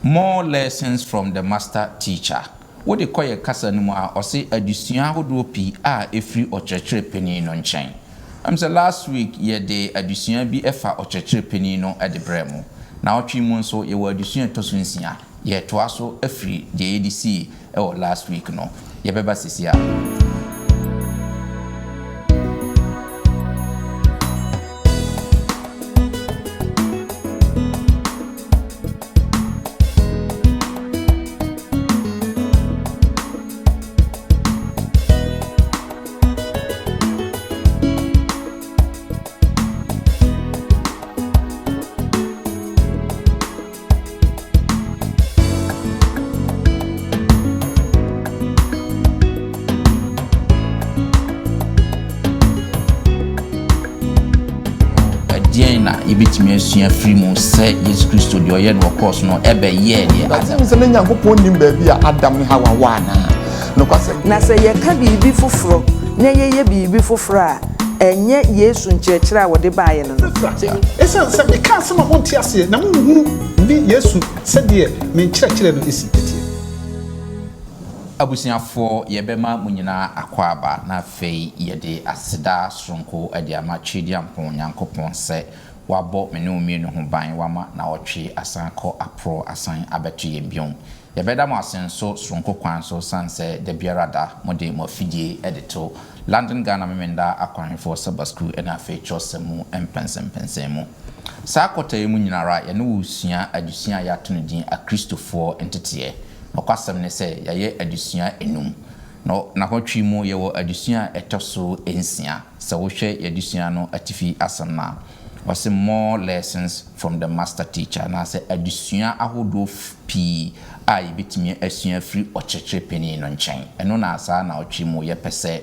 More lessons from the master teacher. What they call a kasa no more or say adusua hodo pi a efri ochechire pani no nchen. I'm say last week ye de adusua bi efa ochechire pani no e de bremo. Na otwi mu nso ye wa adusua toso nsia ye to aso efri de edc e last week no ye beba sisia. Na ibitimi asua free mu say Jesus Christ de oye no course no ebe ye de Adam se na Nyankopon nim ba bi Adam ne Hawa wa no kwase na se ye ka bibi foforo na ye bibi foforo a enye Yesu nkyerɛkyerɛ a wode baaye no esa se me ka se ma wonte ase na munhu bi Yesu se de me nkyerɛkyerɛ no esi etie abusiafo yebema munyina akwaba na fei yede aseda sonko ade amachidi ampon Nyankopon se wabo mene omienu ho ban wama na otwe asanko apro asan abetu yembion yebeda mo asenso sonko kwan so sanse de biarada mode mo fidie edito London Ghana memenda akwanfo Sabbath school na fei chosemu empensempensemu sa kota emu nyinara ye no usua adusua ya tonodin a Christopher entity okwasem ne se yaye adusua enum no na hotwi mu ye wo adusua etoso ensia se wo hwe adusua no atifi asana was more lessons from the master teacher na se adusua ahodo pi a yebetimi asua free ochechire pani no nchen eno na asa na otwi mu ye pese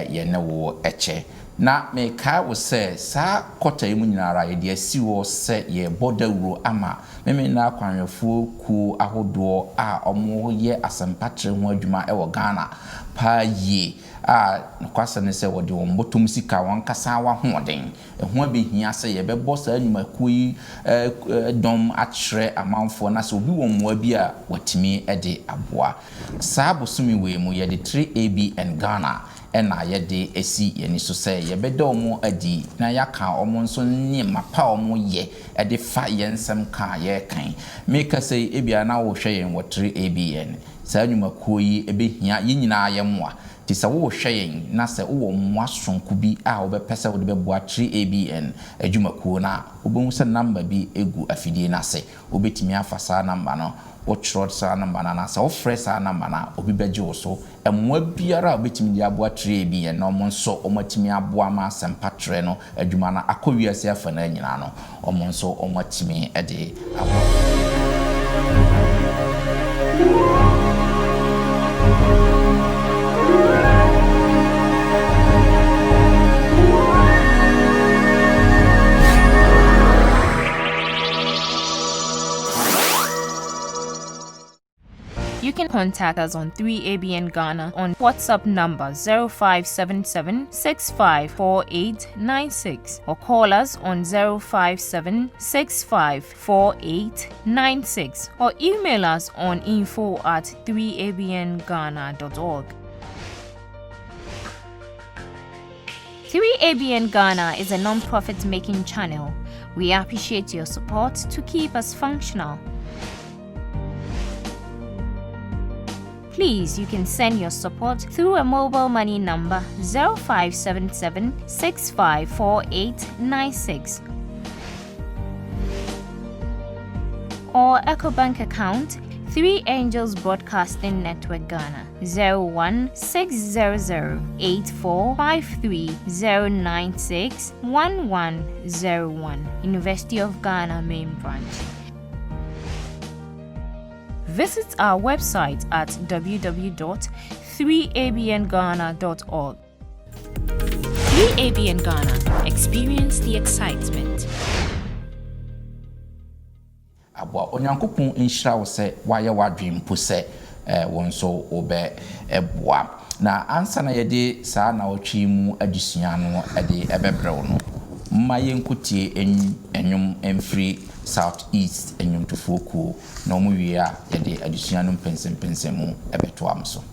ye ne wo eche na me kai wo se sa kota emu nyinara ye de asi wo se ye bodawuro ama me na kwanwefo ku ahodo a omo ye asempatre ho adwuma e wo Ghana pa ye a kwasa ne se wo de won botom sika won kasa wa hoden ho abehia se ye bebo sa anwuma kuyi dom atre amanfo na se obi won mo bi a watimi e de aboa sa bosumi we mu ye de 3ABN Ghana ena yede esi yeni so say yebeda omo adi na yaka omo nso ni mapa omo ye ede fa yensem ka ye kan make say ebia na wo hwe yen wo 3ABN sa anwuma koyi ebehia yinyina yemwa ti sa wo hwe yen na se wo mwa sonku bi a wo be pese wo de beboa 3ABN adwuma ko na obo se number bi egu afidie na se obetimi afasa number no ochro sa number na sa wo fresh sa number na obi beje wo so emwa biara obetimi di aboa 3ABN na omo nso omatimi aboa ma sempatre no adwuma na akowiase afa na nyina no omo nso omatimi ede aboa. You can contact us on 3ABN Ghana on WhatsApp number 0577-654896 or call us on 057-654896 or email us on info@3abnghana.org. 3ABN Ghana is a non-profit making channel. We appreciate your support to keep us functional. Please, you can send your support through a mobile money number 0577-654896 or EcoBank account 3 Angels Broadcasting Network Ghana 0160084530961101 University of Ghana Main Branch. Visit our website at www.3abnghana.org. 3ABN Ghana. Experience the excitement. Abo onyankopon enhyira wo se waye wadwem po se wonso obe eboa na ansa na yede saa na otwi mu adusua no ede ebebrew no mma yenkutie enwum emfiri South East enyomtofoɔ kuo na ɔmo wie a yɛde adesua no mpɛnsɛmpɛnsɛm mu ɛbɛto am so.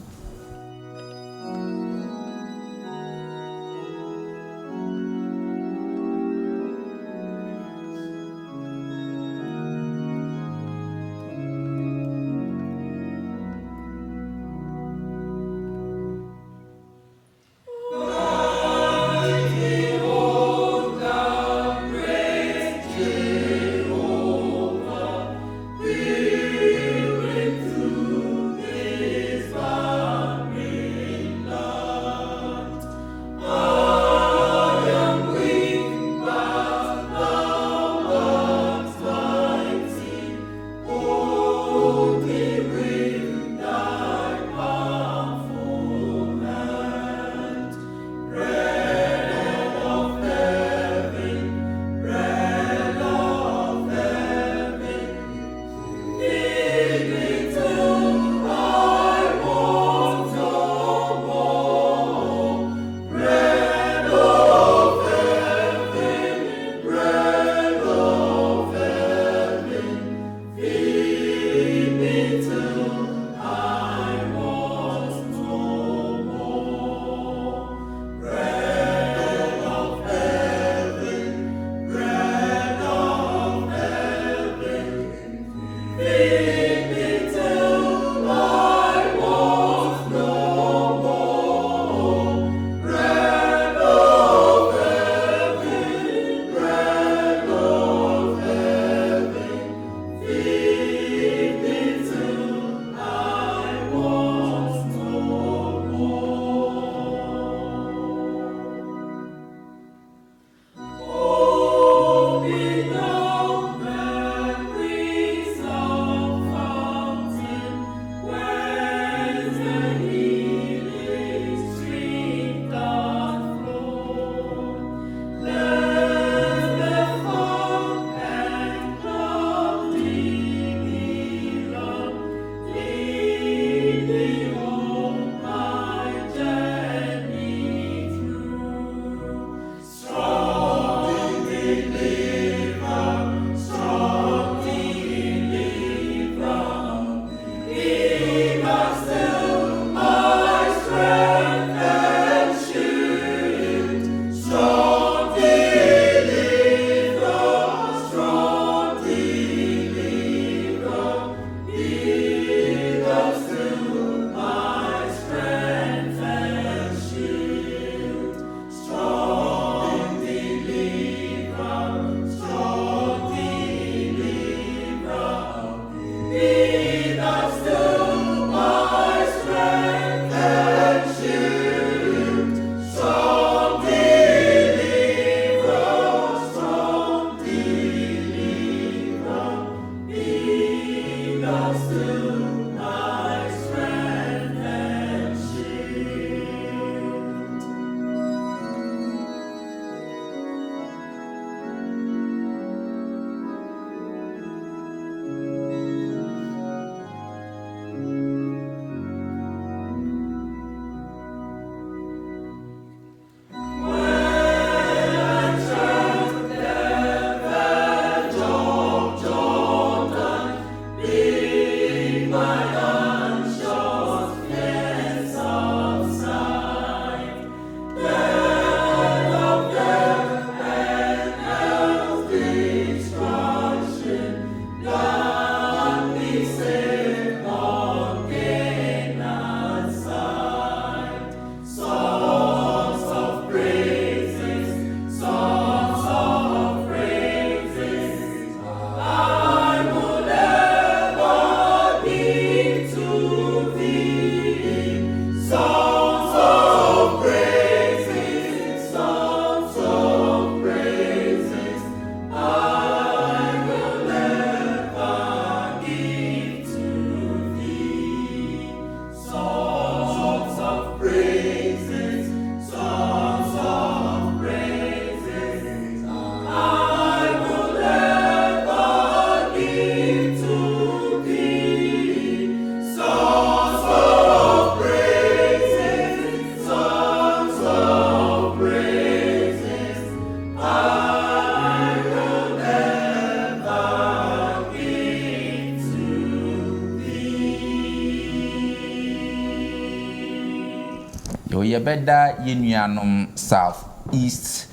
yo yebeda yenuanom South East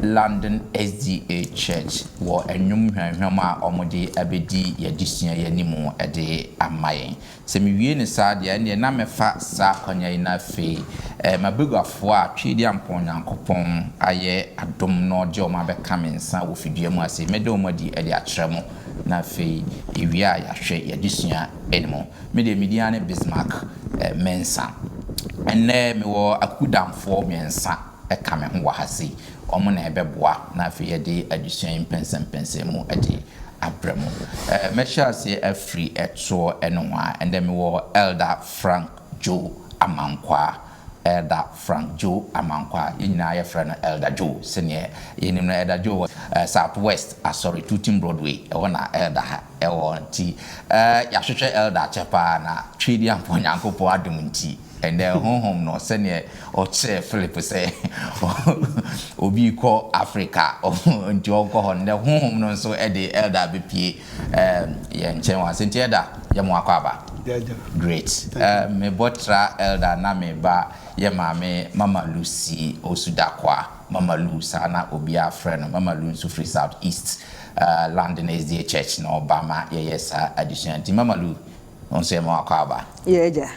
London SDA Church wo enwum hwanhwam a omode abedi yadisua yanimu ede amayen se mewie ne saa de ne na mefa saa kwanya na fe mabegafo a twedi ampon yankopon aye adom no de o mabeka mensa wo fidua mu ase mede o madi ede akyeremo na fe ewia ya hwe yadisua enimo mede mediane Bismarck mensa enne me wo akudamfo mensa kame ho wahase omo na ebeboa na afi yede adusua pensem mu ade abramo mesha se afri eto eno ha ende me wo Elder Frank Joe Amankwa yina ya fra no Elder Joe sene yenim no Elder Joe Southwest sorry Tutin Broadway wona Elder ha ti ya hwehwe Elder chepa na twedi amponyankopo adum nti and then home no senior or che Philip say obi ko Africa nti onko ho the home no so e the Elder bpie ye nchen wa senti Elder ye mo akwaba great me botra Elder na me ba ye mama Lucy osudakwa mama Lu sana obi afreno mama Lu so free South East London SDA Church no Obama yesa addition ti mama Lu on se mo akwaba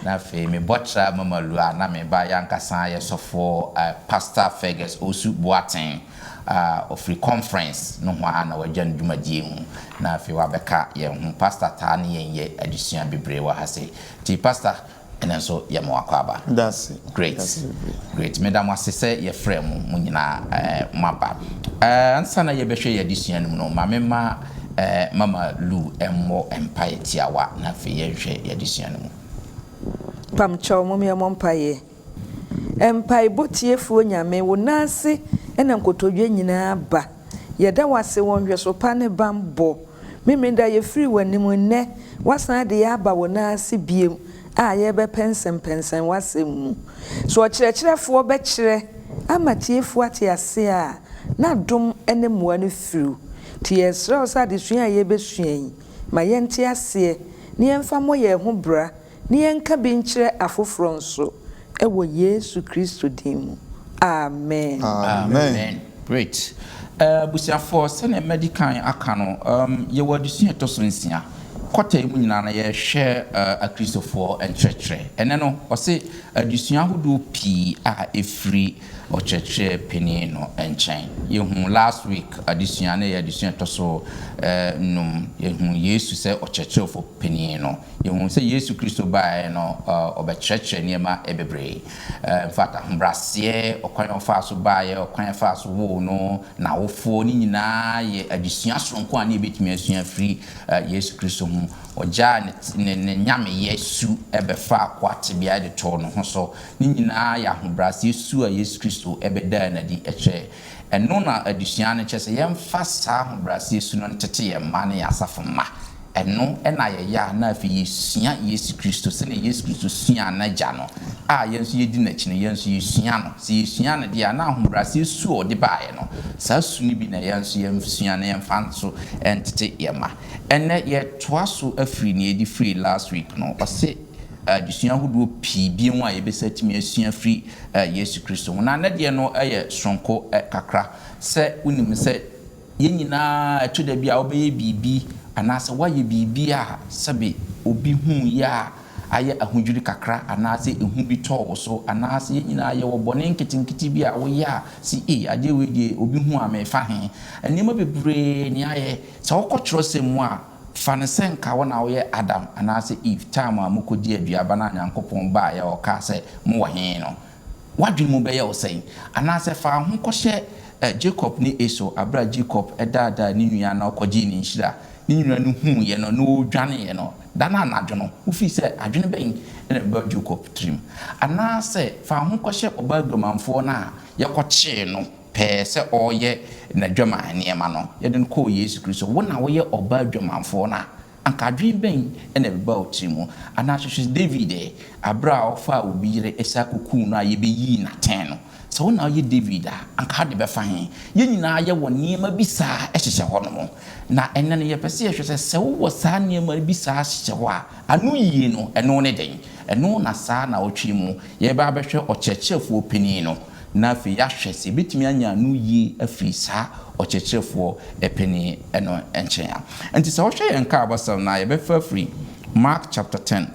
na fe me botra mama Lu na me ba yankasa ye sofo Pastor Fergus osu Boaten of free conference no ho na wajan dwumadie hu na fe wa beka ye hu pastor ta ne ye addition bebre wa hase ti pastor and so ye mo akwaba that's it. Great. Great. Madam asese ye frame mu nyina maba ansa na ye behwe ye addition no ma mama Lu emmo empire tiawa na fe ye hwe ye addition no pam chaw mo me empire botiefuo nyame wo nase ena nkotodwe nyina ba yeda wase wonhwe so pa ne bambo memenda ye free wanim ne wasan de ya ba wo nase biem a ye be pensem wasem mu so okyerɛkyerɛfo be kyerɛ amatiefu ate ase a na dom ene moa ne firu ti yesrɛ so ade sua ye be suan ma yente ase ne yemfa mo ye ho bra ne yenka bi nkyerɛ afoforo nso ewo Yesu Kristo dimu amen amen great busiafo sene medical aka no ye wadusua to so nsia kota mu nyina na ye hwe akristofo enkyerɛkyerɛ ene no ɔse adusua hodo pi a efri ɔkyerɛkyerɛ peni no enkyɛn ye hu last week adusua na ye adusua to so num ye hu Yesu sɛ ɔkyerɛkyerɛfo peni no ye hu sɛ Yesu Kristo bae no ɔbɛkyerɛkyerɛ niema ebebre in fact mbrase ɔkwan ɔfa so bae ɔkwan ɔfa so wo no na wofo ni nyina ye adusua sonko a na ebetumi asua fri Yesu Kristo hu oja ne nyame Yesu ebefa akwate bia de to no ho so ni nyina ya hobrase Yesu a Yesu Kristo ebeda na di eche eno na adusua ne kyese yemfa saa hobrase Yesu no ntete ye ma ne asafo ma eno ena ye ya na afi yesua Yesu Kristo se ne Yesu Kristo sua na gya no a yenso yedi na kine yenso yesua no se yesua ne dia na hobrase Yesu o de baaye no saa suni bi na yenso yemsua na yemfa nso entete ye ma ene ye toaso afri ne edi free last week no ose adusua hodo pi bi nwa ye besatimi asua free Yesu Kristo na na de no eye sonko kakra se unim se ye nyina atoda bi a obeye bibi anase waye bibi a sabe obi hu ya aye ahudwiri kakra anase ehu bi to so anase ye nyina ye wo bone nkitinkiti bi a wo ya si ade we die obi hu amefa he enema bebre ni aye se wokotro semu a fanesenka wona wo ye Adam anase Eve time a mukodi aduaba na Nyankopon ba ya o ka se mo wo he no wadwin mu be ye wo sei anase fa ho kohye Jacob ni Esau abra Jacob edada ni nua na okoji ni nhira ni nua no hu ye no no dwane ye no dana anadwo no ufi se adwene ben na ba Jacob trim anase fa ho kohye oba agumanfo na ye koche no pe se oye na dwama niema no ye den ko Yesu Kristo wona wo ye oba adwamanfo na anka adwen ben ena beba otimu ana hwehwe David abra ofa obire esakuku no ayebeyi na ten no so na ye David anka de befa hen ye nyina ye woniema bisa ehyehe ho no na enne ne ye pese ehwe se wo sa niema bisa ehyehe ho a anu yie no eno ne den eno na sa na otwimu ye ba behwe okyekyerefu opini no na fi ya hwese bitimi anya anu yie afiri sa okyekyerefu epini eno enchen ya enti se wo hwe enka abasam na ye befa free Mark chapter 10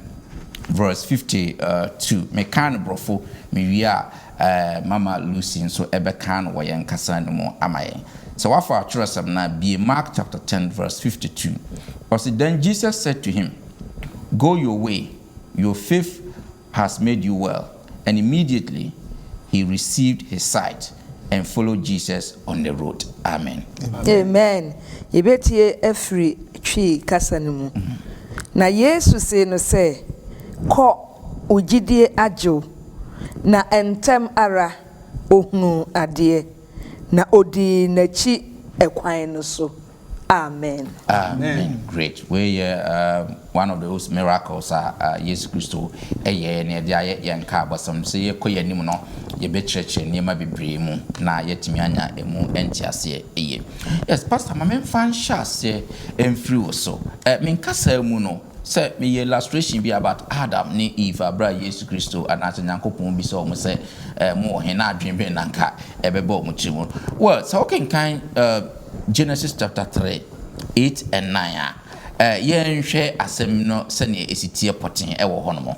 verse 52 me kan brofo me wia Mama Lucy so ebekan wo yen kasa no mu amaye so wafa atwerasam na be Mark chapter 10 verse 52 because then Jesus said to him, go your way, your faith has made you well, and immediately he received his sight and followed Jesus on the road. Amen. Amen. Yebetie efri twi kasa no mu na Yesu se no se ko ugidie ajo na entem ara ohunu ade na odi nachi ekwan no so. Amen. Amen. Great. We one of those miracles Jesus Christo eye ne dia ye nka abosam se ye koye nim no ye be church ne ma bebre mu na yetimi anya emu entiase eye. Yes, pastor ma men fan shase emfiri wo so. Men kasa mu no say me illustration be about Adam ni Eve abra Jesus Christo anase Nyankopon bi so mo say mo he na adwen be nanka ebeba mo chimu. Well, so kan Genesis chapter 3 8 and 9 yen hwe asem no sene esitie poten ewo hono.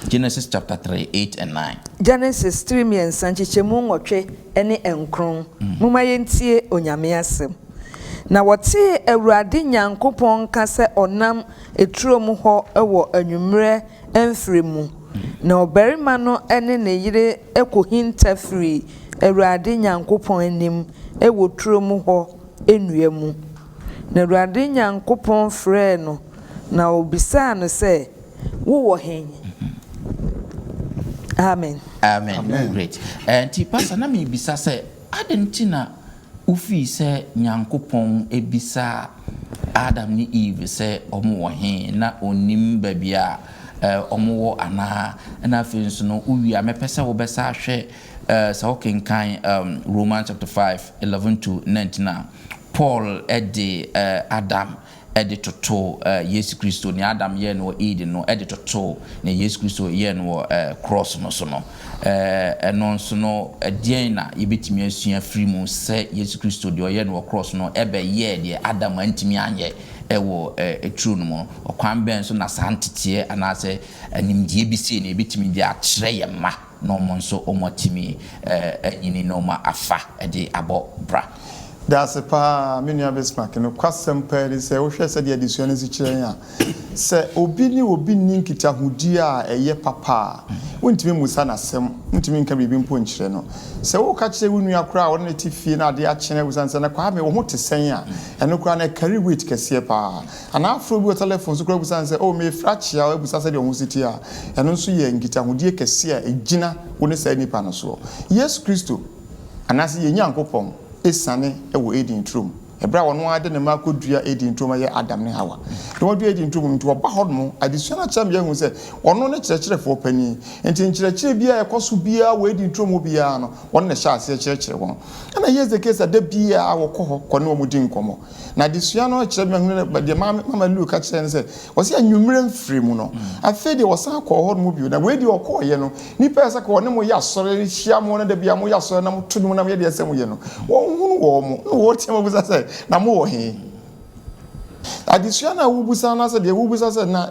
Genesis chapter 3 8 and 9 Genesis 3 miensanchichemu nwotwe ene enkron muma yentie onyame asem na wote Awurade Nyankopon ka se onam eturom ho ewo anwumre emfremu na obarima no ene ne yire ekohinta free Awurade Nyankopon anim ewo turom ho enuamu na Awurade Nyankopon frɛ no na obisa no se wo wo hen. Amen. Amen. Great. And pastor na me bisa se adentina ufi se Nyankopon ebisa Adam ni Eve se omo wo hen na onim babia omo wo ana na afinso no uwi amepese wo besa hwe so kan Romans chapter 5 11 to 19 Paul edi Adam edi toto Yesu Christo ni Adam ye no Eden no edi toto ni Yesu Christo ye no cross no so no eno so no edien na yebetimi asua free mu se Yesu Christo de ye no cross no ebe ye de Adam antimi anye ewo etru no mo okwan ben so na santetie anase animdie bi se na yebetimi de akire ye ma no mo nso omotimi anyini no ma afa de abo bra. That's a pa menu abesmak no kwasem pa ri se wo hwe se de adisuo no si kire ya se obi ni nkita hudi a eye papa wontimi musa na sem wontimi nka bibi mpo nkire no se wo ka kire wonu akura wo ne tifie na ade a kire wusanse na kwa me wo ho tesen a eno kura na carry weight kese pa ana afro bi telephone so kura wusanse o me fracture a wusanse de ho siti a eno nso ye nkita hudi kese a ejina wo ne sa nipa no so Yesu Kristo anase ye Nyankopon esane ewo Eden trum ebra wono ade ne makodua Eden trum ye Adam ne Hawa no wadu Eden trum nto oba hodmo additional cham ye hu se wono ne kyerɛkyerɛfo pani enti nkyerɛkyerɛ bia ekoso bia wo Eden trum bia no wono ne hya ase kyerɛkyerɛ won na ye ze kesa da bia awokɔ hɔ kɔ ne wo mudi nkomo na additional no kyerɛ me hu ne mama Luke ka kyerɛ ne se wo se anwumre mfiri mu no afi de wo san kɔ hɔ no bio na we de okɔ ye no nipa esa kɔ ne mo ya sɔre hia mo ne da bia mo ya sɔre na mo to no na mo ye de asɛm ye no wo hunu wo mo wo tema busa se na mo wo he adisua na wo busa na se de wo busa se na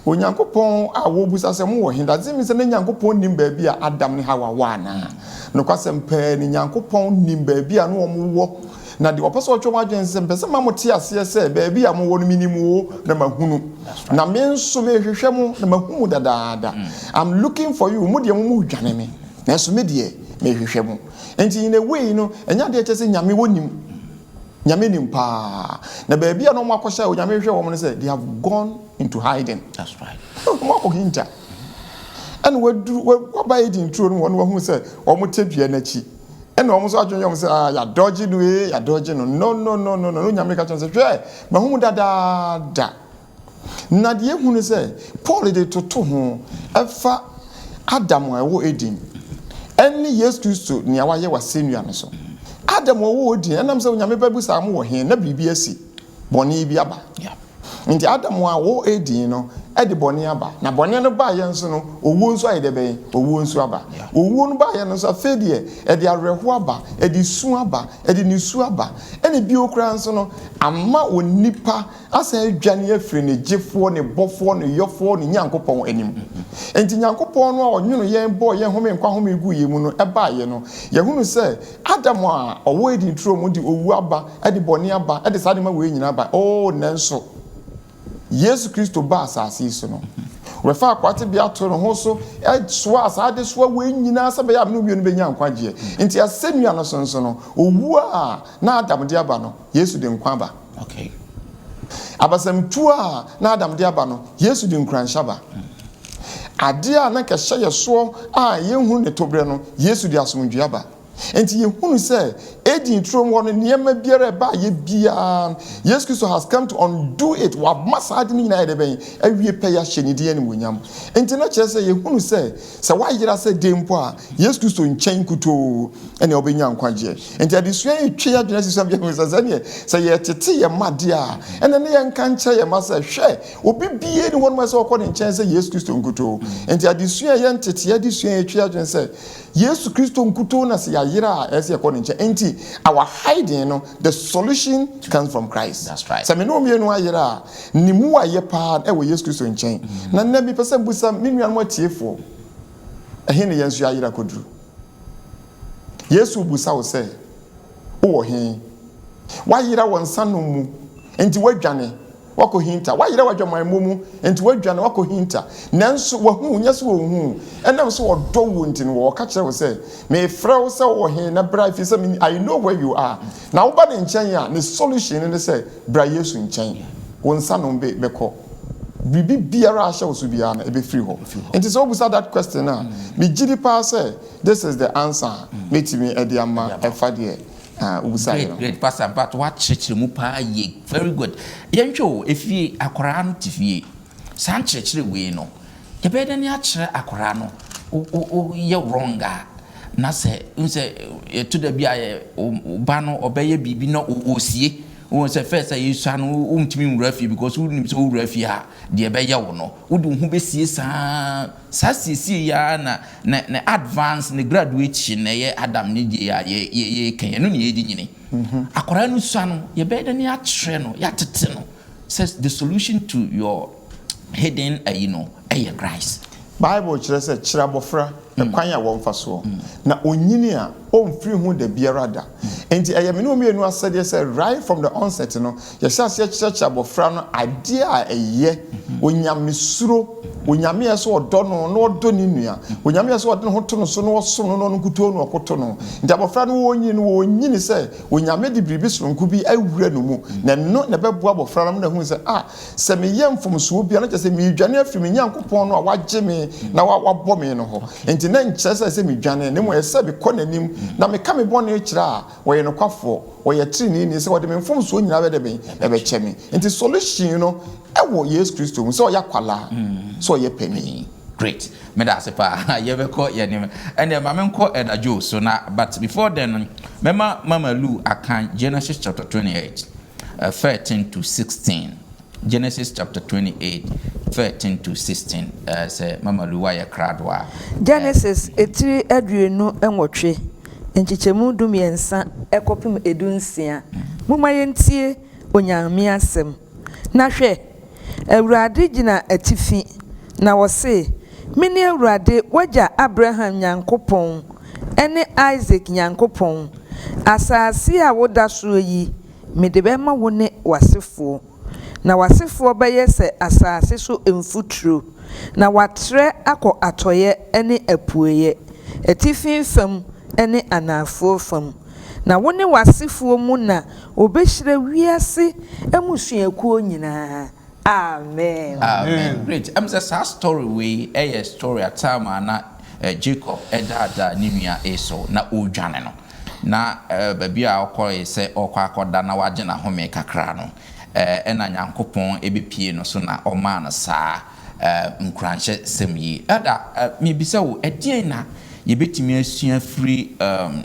Onyankopon a wo busa se mo wo he that means na Nyankopon nim ba bia Adam ne Hawa wa na no kwasem pa ni Nyankopon nim ba bia no mo wo na de opeso otwo adwen se mpese ma mo te ase se ba bia mo wo no minimu na mahunu na me nso me hwehwe mo na mahumu dadaada I'm looking for you mo de mo dwane me na so me de me hwehwe mo enti in a way no enya de kyese nyame wonim nyame nim pa na ba bia no mo akosha nyame hwehwe wo mo say they have gone into hiding. That's right. Mo akohinta and we buy it in true no hu say o mo tedua na chi ɛna ɔmo so adwene yom sɛ ya dodge no ya dodge no no nyame ka kyerɛ sɛ hwɛ mahu dadaada na de ehunu sɛ Paul de toto ho ɛfa Adam a ɛwɔ Eden ɛne Yesu Kristo nea wayɛ wasɛnnua no so Adam wɔ Eden ɛnam sɛ nyame babu sa mo wɔ he na biribi asi bɔne bi aba nti Adam a wɔ Eden no ɛde bɔne aba na bɔne no ba yɛ nso no owuo nso ayɛ dɛbɛn owuo nso aba owuo no ba yɛ no nso afɛ deɛ ɛde awerɛho aba ɛde su aba ɛde nisu aba ɛne bi okura nso no ama onipa asa adwane afiri ne gyefoɔ ne bɔfoɔ ne yɔfoɔ ne Nyankopɔn anim enti Nyankopɔn no a ɔnwono yɛn bɔ yɛn home nkwa home gu yɛ mu no ɛba yɛ no yɛhunu sɛ Adam a ɔwɔ Eden turo mu de owu aba ɛde bɔne aba ɛde saa de ma wɔ nyina aba nanso Yesu Kristo ba asase so no refa akwate bia to no ho so so asade so we nyina sɛ bɛyɛ amno mienu bɛnya nkwagye nti asɛnua no so no owu a na Adam de aba no Yesu de nkwa ba okay abasam tu a na Adam de aba no Yesu de nkranhya ba ade a na kɛhyɛ yɛ so a yɛnhu ne tobrɛ no Yesu de asomdwe aba enti yɛhunu sɛ Eden trom wɔ no nneɛma biara ba yɛ bia Jesus Christ has come to undo it wa masade ni nyina yɛ dɛbɛn awie pɛ ya hyɛ ne die ne monyam enti na kyerɛ sɛ yɛhunu sɛ wayera sɛ dempo a Jesus Christ nkyɛn kutoo ɛne ɔbɛnya nkwagye enti adesua yɛtwe ya dwena sisam yɛ sɛ ne sɛ yɛtete yɛ made a ɛne ne yɛnka nkyɛ yɛ ma sɛ hwɛ obi bie ne wɔn sɛ ɔkɔ ne nkyɛn sɛ Jesus Christ nkutoo enti adesua yɛntete adesua yɛtwe ya dwena sɛ Jesus Christ nkutoo na sɛ yɛayera a ɛsɛ yɛkɔ ne nkyɛn enti our hiding no the solution comes from Christ. That's right. So me no me no ayera ni mu aye pa e wo Yesu Kristo nkyɛn na na bi pese busa me nua no atiefo ɛhe ne yensu ayera koduru Yesu busa wo sɛ wo he wayera wonsa no mu enti wadwane wako hinta wayera wadwaman mu enti wadwane wako hinta nanso wahu nya so wo enam so wodo wo enti no wo ka kyerɛ wo sɛ me frɛ wo sɛ wo he na bra fi sɛ I know where you are na wo ba ne nkyɛn a ne solution ne sɛ bra Yesu nkyɛn wonsa no bɛkɔ bibi biara ahye wo so biara na ebe free ho enti sɛ obusa that question a me gidi pa sɛ this is the answer metimi edi ama ɛfa deɛ great pastor but what church mu pa ye very good yɛntwo efie akora no tifie san church we no ye be den ya kyerɛ akora no o ye wronga na sɛ to da bia ye ba no obeye bibi na osie won say first say Yesu no umtimi nwura fie because wo nim say wo wura fie ha de be ye wo no wo de hu be sie sa siesie ya na advance ne graduation na ye Adam ne die ya ye kan no ne ye di nyine akora no sua no ye be de ne akyerɛ no ya tete no says the solution to your hidden Christ Bible kyerɛ sɛ kyerɛ abɔfra kwan a wɔmfa so na onyini a ɔmfiri ho da biara da enti ɛyɛ me no mienu asɛdeɛ sɛ right from the onset no yɛhyɛ ase kyerɛ abɔfra no adeɛ a ɛyɛ onyamesuro onyame yɛ so ɔdɔ no na ɔdɔ ne nua onyame yɛ so ɔde ne ho to no so na ɔsom no no kutuo no ɔkoto no nti abɔfra no wɔnyini sɛ onyame de biribi soronko bi awura no mu na no na bɛboa abɔfra no na hu sɛ sɛ meyɛ mfomsoɔ bia na kyerɛ sɛ medwane afiri me Nyankopɔn no a wagye me na wabɔ me no hɔ enti na nkyerɛ sɛ medwane ne mo ɛsɛ bi kɔ n'anim na meka me bɔne kyerɛ a wɔyɛ no kwafoɔ wɔyɛ trini ni sɛ wɔde me mfomsoɔ nyina bɛde me ɛbɛkyɛ me enti solution no ɛwɔ Yesu Kristo mu sɛ ɔyɛ kwala sɛ ɔyɛ pani great me da se pa yɛbɛkɔ yɛnim ɛnɛ ma menkɔ ɛdajo so na but before then mama Lu akan Genesis chapter 28 13 to 16 Genesis chapter 28 13 to 16 say mama Lu wa yɛ kradwa Genesis etiri aduonu enwotwe nchichemu dumiensa ekopim edunsia muma yentie onyame asem na hwɛ Awurade gina atifi na wose mini Awurade wagya Abraham Nyankopɔn ene Isaac Nyankopɔn asase a woda so yi mede bɛma wo ne wasefo na wasefo bɛyɛ sɛ asase so emfuturo na watre akɔ atoye ene apueye atifi fam ene anafo fam na wo ne wasefo mu na obɛhyira wiase emusuakuo nyinaa amen great say our story we a story at time na Jacob edada ni nua Esau na odwane no na baabi a ɔkɔ sɛ ɔkɔ akɔda na wagye na home kakra no ɛna Nyankopɔn ebepie no so na ɔma no saa nkranhyɛ sɛm yi ɛda mebisa wo ɛdeɛn na yɛbɛtumi asua firi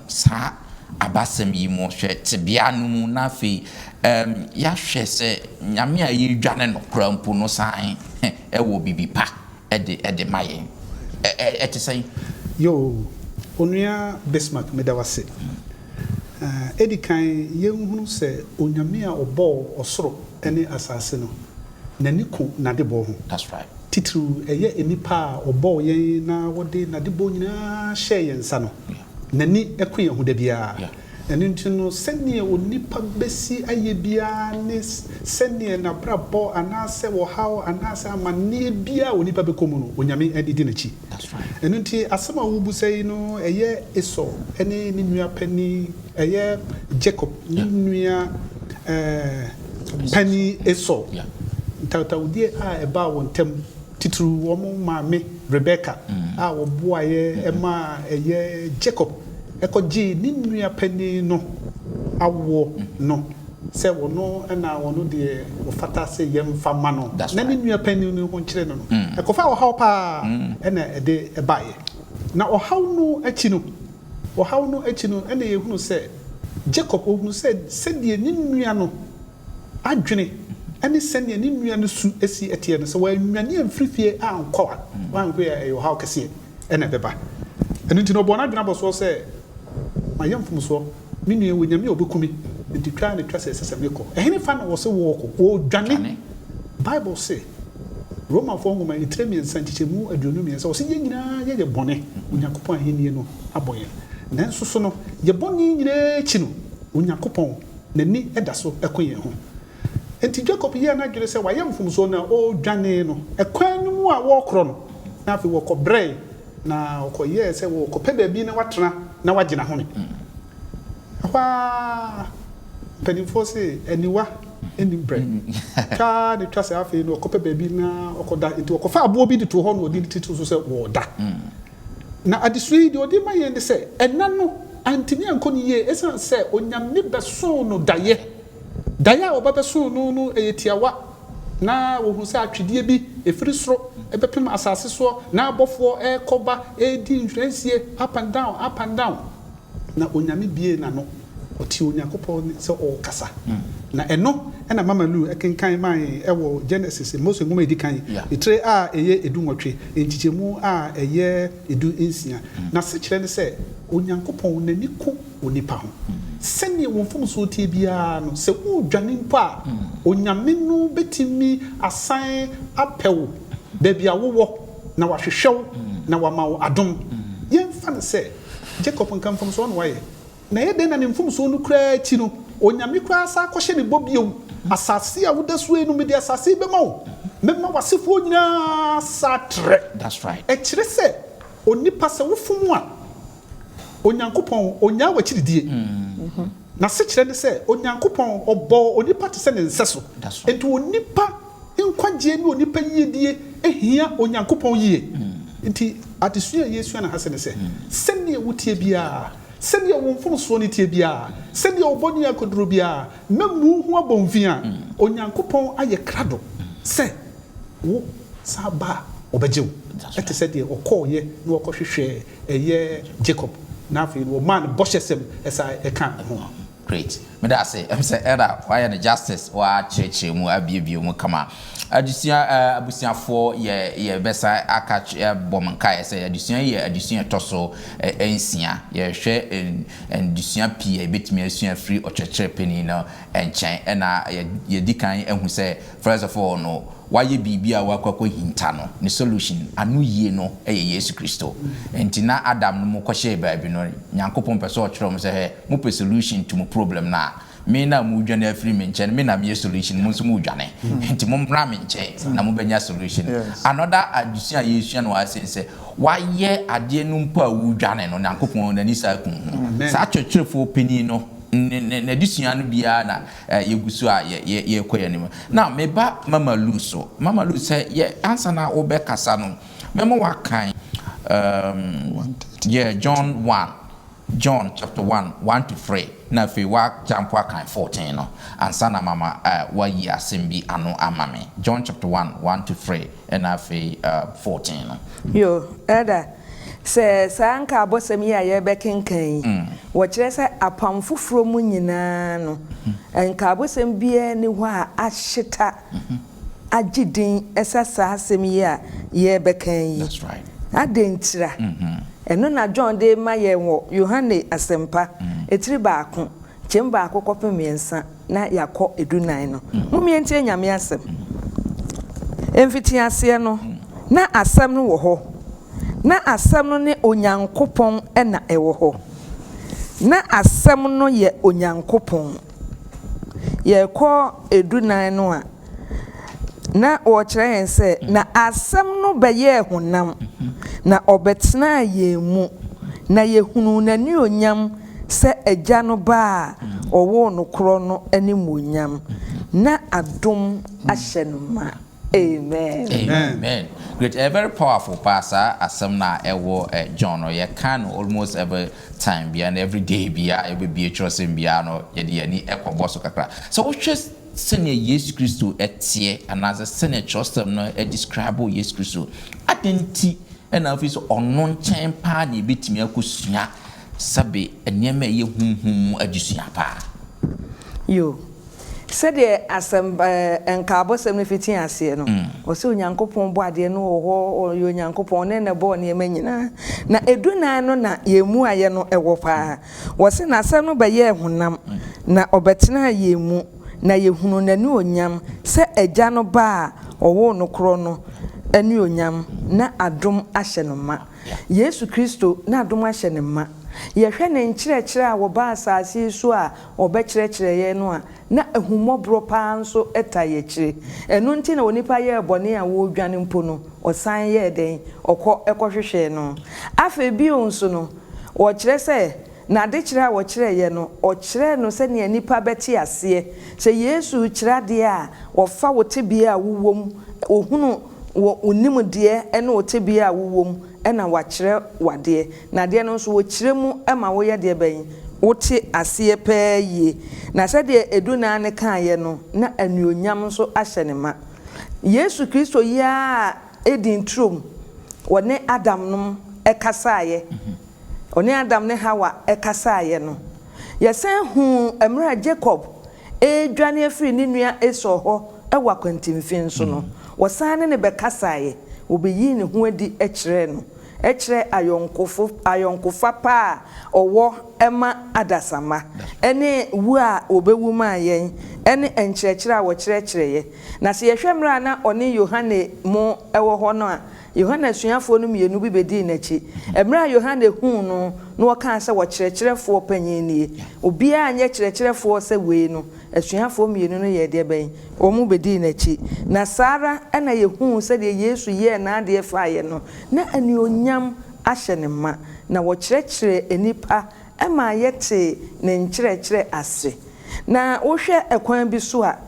saa abasɛm yi mu hwɛ tebea no mu na afei yɛahwɛ sɛ nyame a yɛdwane no kora mpo no san ɛwɔ bibi pa ɛde ma yɛn ɛte sɛ yo onua Bismarck medawase edikan yɛnhunu sɛ onyame a ɔbɔ ɔsoro ɛne asase no n'ani ko nade bɔ ho. That's right. Titru ɛyɛ enipa a ɔbɔ yɛn na wɔde nade bɔ nyinaa hyɛ yɛn nsa no n'ani ɛko yɛn ho da biara ɛno nti no sɛnea onipa bɛsi ayɛ biara ne sɛnea n'abrabɔ anaasɛ wɔhaw anaasɛ amanneɛ biara onipa bɛkɔ mu no onyame ɛde n'akyi. ɛno nti asɛm a wobusa yi no ɛyɛ Esau ɛne ne nua pani ɛyɛ Jacob ne nua pani Esau ntawtawdie a ɛbaa wɔn ntam titiri wɔn maame Rebecca a wɔboaeɛ ɛma ɛyɛ Jacob ɛkɔgye ne nua pani no awoɔ no sɛ wɔno ɛna wɔno deɛ wɔfata sɛ yɛmfa ma no na ne nua pani no ho nkyerɛ no no ɛkɔfa ɔhaw paa ɛna ɛde ɛbaeɛ na ɔhaw no akyi no ɛna yɛhunu sɛ Jacob ɔhunu sɛ sɛdeɛ ne nua no adwene ɛne sɛnea ne nua no su esi ɛteɛ no sɛ wɔanwane amfirifie a nkɔwa wanhwɛ a ɛyɛ ɔhaw kɛseɛ ɛna ɛbɛba ɛno nti no ɔbɔ n'adwene abɔ soɔ sɛ mayɛ mfomsoɔ me nua wɔ nyame a ɔbɛkumi nti twa ne twa sɛ ɛsɛ sɛ mekɔ ɛhene fa na wɔ sɛ wɔdwane Bible sɛ Romanfoɔ nwoma ɛtire mmiɛnsa nkyekyɛmu 22 wɔ sɛ yɛn nyinaa yɛyɛ bɔne Onyankopɔn ahenni no abɔ yɛn nanso so no yɛ bɔne nyinaa akyi no Onyankopɔn n'ani ɛda so ɛko yɛn ho enti Jacob yɛ na dwere sɛ wayɛ mfomsoɔ na ɔdwane no ɛkwan no mu a wɔkorɔ no na afei wɔkɔbrɛ na ɔkɔyɛ sɛ wɔkɔpɛ baabi na watena na wagyina home hwaa mpanimfoɔ sɛ aniwa ɛnim brɛ twaa ne twa sɛ afei no ɔkɔpɛ baabi na ɔkɔda nti ɔkɔfa aboɔ bi de to hɔ no ɔde titiri so sɛ wɔda na adesua yi deɛ ɔde ma yɛn de sɛ ɛna no antimi ankɔ no yie ɛsiane sɛ onyame bɛsoo no daeɛ a ɔbɛbɛsoo no ɛyɛ tiawa na wɔhu sɛ atwedeɛ bi ɛfiri soro ɛbɛpem asase soɔ na abɔfoɔ ɛkɔba ɛdi nhwiransie up and down na onyame bie na no ɔte Onyankopɔn sɛ ɔkasa na ɛno ɛna Mama Lu ɛkenkan man ɛwɔ Genesis Mose nwoma edi kan etire a ɛyɛ edu nwɔtwe ntikyemu a ɛyɛ edu nsia na sekyerɛ ne sɛ Onyankopɔn n'ani ko onipa ho sɛnea wɔn mfomsoɔ tie biara no sɛ wodwane mpo a onyame no bɛtumi asan apɛwo baabi a wowɔ na wahwehwɛw na wama wo adom yɛmfa no sɛ Jacob nka mfomsoɔ no wayɛ na yɛdɛn na ne mfomsoɔ no koraa akyi no onyame koraa sa akɔhyɛ ne bɔ bio asase a woda so no mede asase bɛma wo mɛma wasefoɔ nyinaa sa trɛ ɛkyerɛ sɛ onipa sɛ wofom a Onyankopɔn onyaa wakyidie na sekyerɛ ne sɛ Onyankopɔn ɔbɔ onipa te sɛ ne nsɛ so enti onipa nkwagye ne onipa yiedie ehia Onyankopɔn yie nti adesua Yesu na hase ne sɛ sɛnea wotie biara sɛnea wo mfomsoɔ ne tie biara sɛnea ɔbɔne akodoro biara mamu ho abɔmfia Onyankopɔn ayɛ krado sɛ wo saba ɔbɛgye wo ɛte sɛ deɛ ɔkɔɔyɛ na ɔkɔhwehwɛ ɛyɛ Jacob na afei no man bɔhyɛsɛm ɛsa ɛka ho great me da say em say era why the justice wa cheche mu abiebie mu kama abusiafo ye besa aka bom nkae say adusua toso ensia ye hwe adusua pie betimi asua free ochechre peni no enchen na ye dikan ehu say first of all no waye bibia wakwakọ hinta no ne solution anu yie no Yesu Kristo entina Adam no mokɔhye baabi no Nyankopɔn pɛ sɛ ɔkyerɛ mo sɛ he mo pɛ solution to mo problem na me na mo dwane afiri me nkyɛn me na me solution mo nso mo dwane enti mo mbra me nkyɛn na mo bɛnya solution another adusua Yesu no ase sɛ waye ade no mpo a wo dwane no Nyankopɔn na ni sa kun sa twetwerefo peni no na disua no bia na yegusu a ye koyanim na meba Mama Lu say ye answer na obekasa no memo wakan John 1 John chapter 1:1-3 na fe wa jump kan 14 no ansa na mama wa yi asem bi ano amame John chapter 1:1-3 and na fe 14 no yo eda se sanka abosem yi aye bekenkan wo kire se apam foforo mu nyina no enka abosem bia ni ho a ahyeta agidin esasa asem yi a ye bekan yi. That's right. Adentira eno na John de ma ye wo Yohane asempa etiri baako chem baako kopem yensa na yakọ edunan no mumientie nyame asem emfiti ase no na asem no wo ho na asem no ne onyankopon na ewo ho na asem no ye onyankopon ye kọ edunan no a na o kire yen se na asem no beye honam na obetena yemu na yehunu nani onyam se agya no ba owo no kro no animonyam na adom ahye no ma. Amen. Amen. Great, a very powerful pastor asem na ewo John or ye can almost every time be and every day be every be trust be no ye de ani ekoboso kakra. So we just senior Yesu Christo etie another senior trust them no describe Yesu Christo adenti and now is on chain pa ni bitimi akosua sabe enema ye hunhum adusua pa yo said the asem enka abosem no fitin ase no o se onyankopon bo ade no ho yo onyankopon ne ne bo ne manyina na edunan no na yemu aye no ewo pa wo se na asem no be ye honam na obetena yemu na yehunu nani onyam se agya no ba owo no kro no ani onyam na adom ahye no ma Yesu Kristo na adom ahye ne ma ye hwe ne nkyerɛkyerɛ a wo ba asase so a obekyerɛkyerɛ ye no a na ahumobro pa nso eta ye kyire enu nti na onipa ye bɔne a wo dwane mpo no osan ye den okɔ ekɔhwehwɛ no afa bi onso no wo kyerɛ sɛ na de kyerɛ a wo kyerɛ ye no o kyerɛ no sɛ ne nipa bɛte ase sɛ Yesu kyerɛ de a wo fa wo tebia a wowom ohunu wo onim de ene wo tebia a wowom ena wa kyerɛ wade na de no nso wo kyerɛ mu ema wo ye de bɛn wote ase pɛ yie na sɛ de eduna ne kan ye no na anuonyam nso ahyɛ ne ma Yesu Kristo ya edin trom wone Adam nom ɛkasaye one Adam ne Hawa ɛkasaye no yɛsan hu emra Jacob edwane afiri ne nua Esau ho ɛwa kwantimfin so no wɔsan ne bɛkasaye obeyi ne ho adi ɛkyerɛ no ɛkyerɛ ayonkofa pa owo ema adasama ene wu a obewu ma yen ene enkyerɛkyerɛ a wo kyerɛkyerɛye na se yehwɛ mra na one Yohane mo ɛwɔ hɔ no a Yohane suafo no mienu bi bedi n'achi emra Yohane hu no na wɔka sɛ wo kyerɛkyerɛfo panyin nie obi a anye kyerɛkyerɛfo sɛ wei no asuafo mienu no ye de ben omu bedi n'achi na Sara ena yehu sɛ de Yesu ye na de fa ye no na anuonyam ahye ne ma na wo kyerɛkyerɛ enipa ema yete ne nkyerɛkyerɛ ase na wo hwɛ ekwan bi so a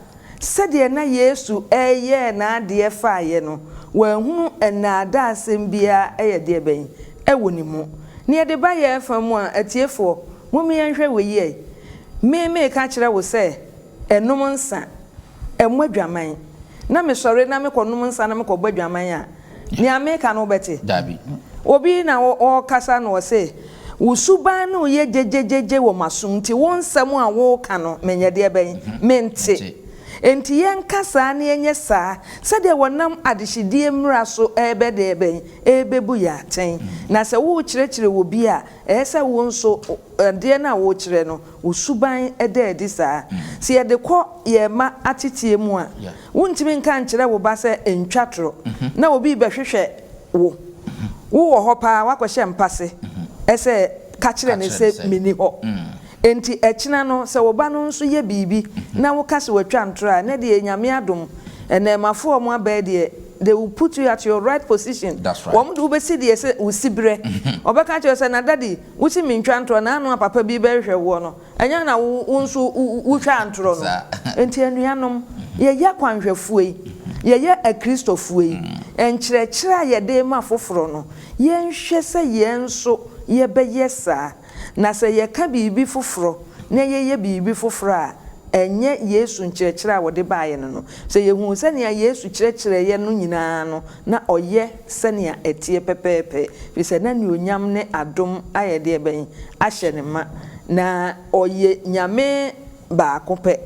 sɛ de na Yesu eye na de fa ye no wanhunu enada asem bia eye de ben ewo ni mu ne ye de ba ye fa mu a atiefo mummi yenhwɛ we ye me ka kyerɛ wo sɛ enom nsa emwadwaman na me sɔre na me kɔnom nsa na me kɔ badwaman a ne ameka no bɛte dabi obi na o kasa no se usuban no ye jejejeje wo masom nti wo nsɛm a wo ka no menye de bɛn mente enti yen kasa na yenye saa sɛ de wonam adehidie mra so ebe de bɛn ebebu ya ten na sɛ wo kyerɛkyerɛ wo bi a ɛsɛ wo nso de na wo kyerɛ no usuban edi saa sɛ ye de kɔ ye ma atetie mu a wontimi nka nkyerɛ wo ba sɛ entwatro na obi bɛhwehwɛ wo wo hɔ pa wakɔhyɛ mpase ɛsɛ ka kyerɛ ne sɛ mini hɔ enti echina no se woba no nso ye bibi na wo kase watwa ntra na de nyame adom enemafo omo aba de they will put you at your right position. That's right. Wo do be see de se usibre obeka che se na daddy wuti mi ntwa ntro na anu papa bi be hwe wo no enya na wo nso wutwa ntro no enti anuanom ye ya kwanhwefo yi ye ya akristofo yi enkyerɛkyerɛ a ye de ma foforo no ye nhwɛ se ye nso ye be yesa na sɛ yɛka biribi foforɔ na yɛyɛ biribi foforɔ a enye Yesu nkyerɛkyerɛ a wɔde baayɛ no sɛ yɛhu sɛnea Yesu kyerɛkyerɛ yɛ no nyinaa no na ɔyɛ sɛnea ɛteɛ pɛpɛɛpɛ fi sɛ na ne onyam ne adom ayɛ deɛ bɛn ahyɛ ne ma na ɔyɛ nyame baako pɛ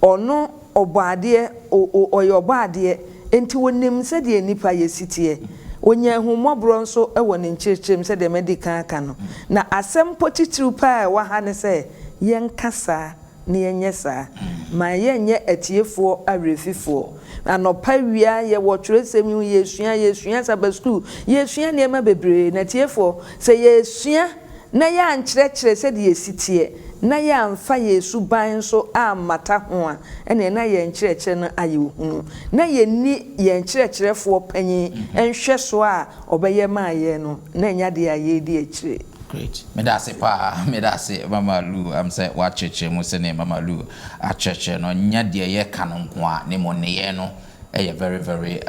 ɔno ɔbaadeɛ ɔyɛ ɔbaadeɛ enti wonim sɛdeɛ nipa yɛsiteɛ onye ahumɔborɔ nso ɛwɔ ne nkyerɛkyerɛm sɛdeɛ mɛdi kan aka no na asɛm potitiriw paa ɛwɔ ha ne sɛ yɛnkasa na yɛnyɛ saa ma yɛnyɛ atiefoɔ awerɛfifoɔ anɔpa wia yɛwɔ twerɛsɛm yi yɛsua Sabbath school yɛsua nneɛma bebree na atiefoɔ sɛ yɛsua na yɛankyerɛkyerɛ sɛdeɛ yɛsiteɛ na yɛamfa Yesu ban nso ammata ho a ɛne na yɛnkyerɛkyerɛ no ayɛ ohunu na yɛnni yɛnkyerɛkyerɛfoɔ panyin ɛnhwɛ so a ɔbɛyɛ maa yɛ no na ɛnya deɛ a yɛdi akyire. Great. Medase pa, medase Mama Lu. I'm say what church mo se ne Mama Lu a church no nya de ye kanon ko a ne mo ne ye no very very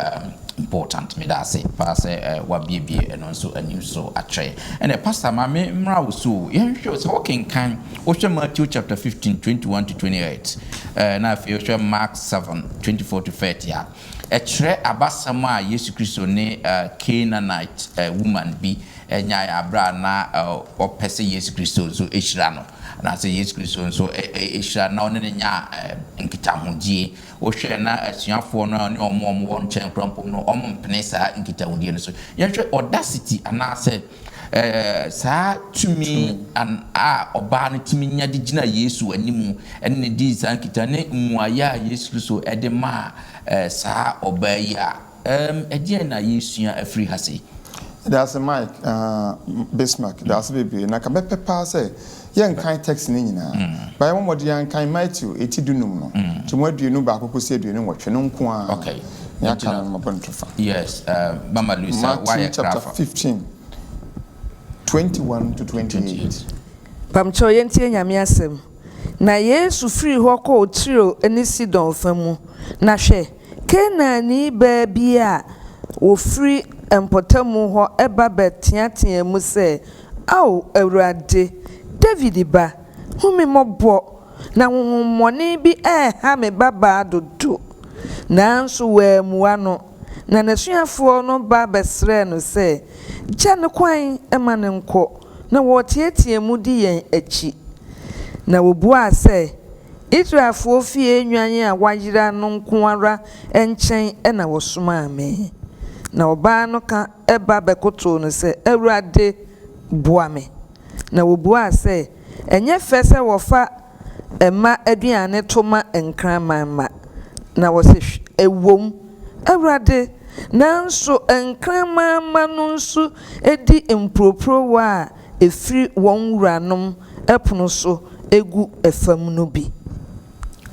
important. Medase pa say wa biebie eno nso anim so atwe. And pastor ma me mra wo so ye hwe so ken kan wo hwe Matthew chapter 15 21 to 28. Na fe hwe Mark 7 24 to 30 a. Ekre abasama a Yesu Kristo ne Canaanite woman bi enya abra na opese Yesu Kristo so ehira no na se Yesu Kristo so ehira na one nya nkitahudie wo hwe na asuafo no ne omo won chen krampom no omo mpene sa nkitahudie no so ye hwe audacity ana se saa tumi an a oba no tumi nya de gina Yesu animu ene di sa nkita ne muaya Yesu Kristo ede ma saa oba yi a ede na Yesu afri hase. That's a mic, Bismarck. That's a baby. Na kabe pepa say, young kind text ni nyina. By one more young kind Matthew, eti dunum no. Tumo aduenu ba akoko se aduenu wo twene nko a. Okay. Ya kana mabontofa. Yes, Mama Luisa, why chapter 15, 21 to 28. Pamcho yentie nyame asem. Na Yesu firi hɔ kɔ Tiro ne Sidon famu. Na hwɛ, Kenani ba bi a wo firi empotamu ho eba betiatia mu se aw Awurade David ba humi mobo na honhommɔne bi ha me baba dodo nanso wamuwa no na nasuafo no ba besre no se gya ne kwan ema ne nkɔ na wɔtietie mu di yɛn achi na wobua se Israelfo fie nwan a wayira no nko ara enkyɛn na wɔsoma ame na oba no ka eba bekoto no se Awurade boa me na wobua se enye fese wofa ema aduane toma nkranmanma na wose ewom Awurade nanso nkranmanma no nso edi impropro wa efiri won wuranom epono so egu efam no bi.